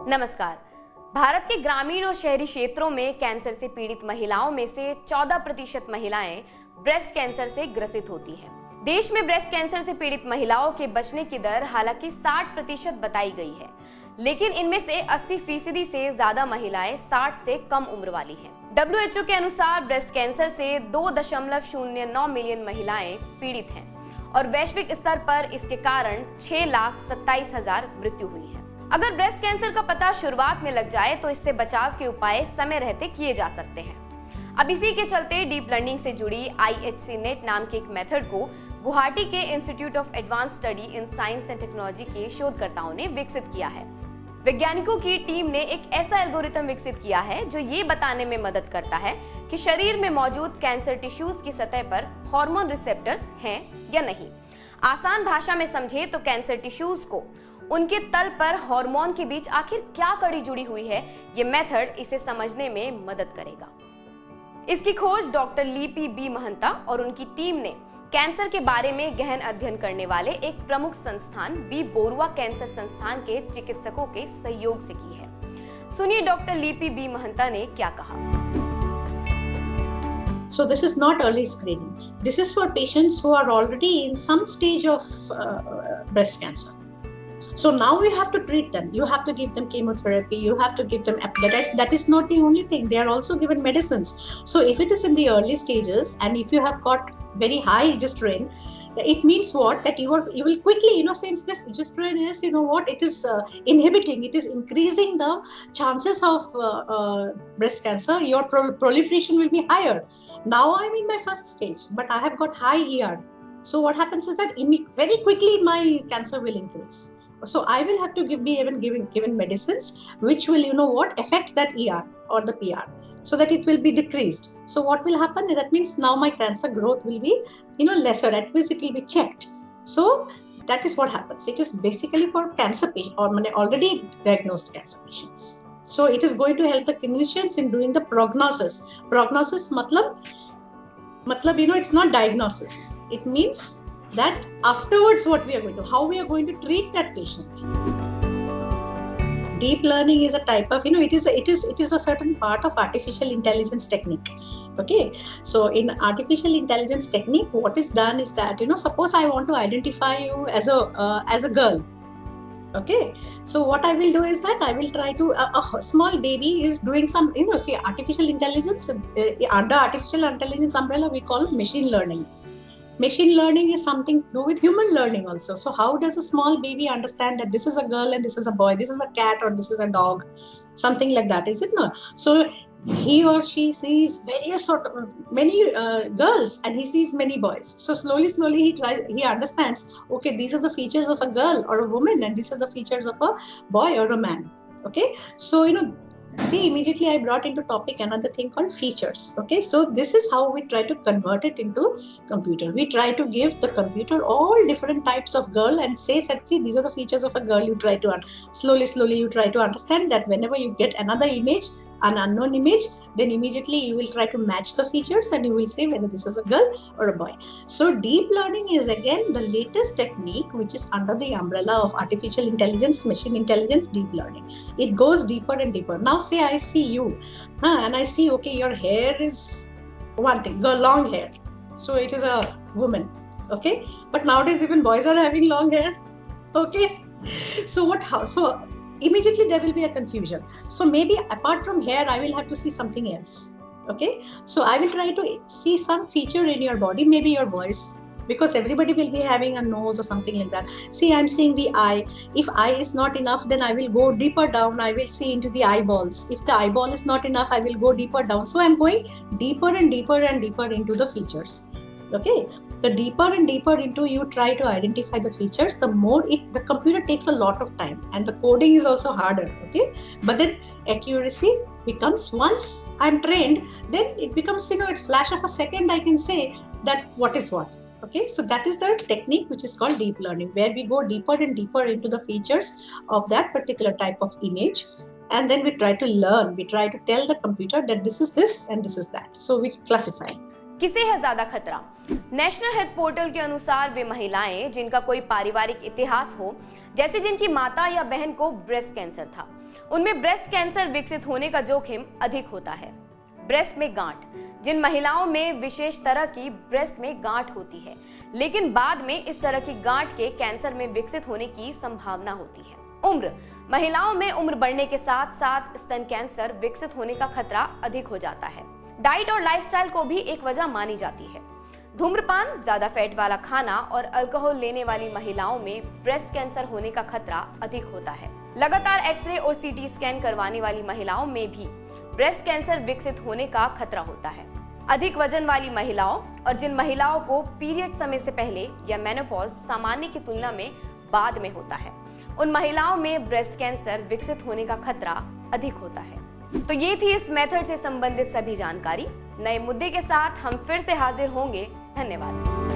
नमस्कार। भारत के ग्रामीण और शहरी क्षेत्रों में कैंसर से पीड़ित महिलाओं में से 14% महिलाएं ब्रेस्ट कैंसर से ग्रसित होती हैं। देश में ब्रेस्ट कैंसर से पीड़ित महिलाओं के बचने की दर हालांकि 60% बताई गई है, लेकिन इनमें से 80% से ज्यादा महिलाएं 60 से कम उम्र वाली हैं। WHO के अनुसार ब्रेस्ट कैंसर से 2.09 मिलियन महिलाएं पीड़ित हैं और वैश्विक स्तर पर इसके कारण 6,27,000 मृत्यु हुई है। अगर ब्रेस्ट कैंसर का पता शुरुआत में लग जाए तो इससे बचाव के उपाय समय रहते किए जा सकते हैं। अब इसी के चलते डीप लर्निंग से जुड़ी IHC-NET नाम के एक मेथड को गुवाहाटी के institute of advance study in science and technology के शोधकर्ताओं ने विकसित किया है। वैज्ञानिकों की टीम ने एक ऐसा एल्गोरिथम विकसित किया है जो ये बताने में मदद करता है कि शरीर में मौजूद कैंसर टिश्यूज की सतह पर हार्मोन रिसेप्टर्स हैं या नहीं। आसान भाषा में समझे तो कैंसर टिश्यूज को उनके तल पर हार्मोन के बीच आखिर क्या कड़ी जुड़ी हुई है, ये मेथड इसे समझने में मदद करेगा। इसकी खोज डॉक्टर लीपी बी महंता और उनकी टीम ने कैंसर के बारे में गहन अध्ययन करने वाले एक प्रमुख संस्थान बी बोरुआ कैंसर संस्थान के चिकित्सकों के सहयोग से की है। सुनिए डॉक्टर लीपी बी महंता ने क्या कहा। So this is not early screening. This is for patients who are already in some stage of breast cancer. So now we have to treat them. You have to give them chemotherapy. You have to give them that is not the only thing. They are also given medicines. So if it is in the early stages and if you have got very high gestarin, it means what? That you will quickly, since this gestarin is, it is inhibiting, it is increasing the chances of breast cancer. Your proliferation will be higher. Now I'm in my first stage, but I have got high ER. So what happens is that very quickly my cancer will increase. So I will have to be given medicines which will, affect that ER or the PR so that it will be decreased. So what will happen? That means now my cancer growth will be, lesser. At least it will be checked. So that is what happens. It is basically for cancer patients or already diagnosed cancer patients. So it is going to help the clinicians in doing the prognosis. Prognosis matlab, it's not diagnosis. It means that afterwards how we are going to treat that patient. Deep learning is a type of, it is a certain part of artificial intelligence technique. Okay, so in artificial intelligence technique, what is done is that, suppose I want to identify you as a girl. Okay, so what I will do is that I will try to, a small baby is doing some, artificial intelligence, under artificial intelligence umbrella, we call it machine learning. Machine learning is something to do with human learning also. So how does a small baby understand that this is a girl and this is a boy, this is a cat or this is a dog, something like that, is it not? So he or she sees many girls and he sees many boys. So slowly he understands, okay, these are the features of a girl or a woman and these are the features of a boy or a man. Okay, so see, immediately I brought into topic another thing called features. Okay, so this is how we try to convert it into computer. We try to give the computer all different types of girl and say, see, these are the features of a girl. You try to slowly you try to understand that whenever you get another image, an unknown image, then immediately you will try to match the features and you will say whether this is a girl or a boy. So deep learning is again the latest technique which is under the umbrella of artificial intelligence, machine intelligence, deep learning. It goes deeper and deeper. Now say I see you and I see, okay, your hair is one thing, long hair. So it is a woman. Okay, but nowadays even boys are having long hair. Okay, so so immediately there will be a confusion. So maybe apart from hair, I will have to see something else. Okay, so I will try to see some feature in your body, maybe your voice, because everybody will be having a nose or something like that. See, I'm seeing the eye. If eye is not enough, then I will go deeper down. I will see into the eyeballs. If the eyeball is not enough, I will go deeper down. So I'm going deeper and deeper and deeper into the features. Okay, the deeper and deeper into you try to identify the features, the more the computer takes a lot of time and the coding is also harder. Okay, but then accuracy becomes, once I'm trained, then it becomes, it's flash of a second I can say that what is what. Okay, so that is the technique which is called deep learning, where we go deeper and deeper into the features of that particular type of image. And then we try to learn, we try to tell the computer that this is this and this is that. So we classify. किसे है ज्यादा खतरा? National health portal के अनुसार वे महिलाएं जिनका कोई पारिवारिक इतिहास हो, जैसे जिनकी माता या बहन को ब्रेस्ट कैंसर था, उनमें ब्रेस्ट कैंसर विकसित होने का जोखिम अधिक होता है। ब्रेस्ट में गांठ, जिन महिलाओं में विशेष तरह की ब्रेस्ट में गांठ होती है, लेकिन बाद में इस तरह की गांठ के कैंसर में विकसित होने की संभावना होती है। उम्र, महिलाओं में उम्र बढ़ने के साथ साथ स्तन कैंसर विकसित होने का खतरा अधिक हो जाता है। डाइट और लाइफस्टाइल को भी एक वजह मानी जाती है। धूम्रपान, ज्यादा फैट वाला खाना और अल्कोहल लेने वाली महिलाओं में ब्रेस्ट कैंसर होने का खतरा अधिक होता है। लगातार एक्सरे और सीटी स्कैन करवाने वाली महिलाओं में भी ब्रेस्ट कैंसर विकसित होने का खतरा होता है। अधिक वजन वाली महिलाओं और जिन महिलाओं को पीरियड समय से पहले या मेनोपॉज सामान्य की तुलना में बाद में होता है, उन महिलाओं में ब्रेस्ट कैंसर विकसित होने का खतरा अधिक होता है। तो ये थी इस मेथड से संबंधित सभी जानकारी। नए मुद्दे के साथ हम फिर से हाजिर होंगे। धन्यवाद।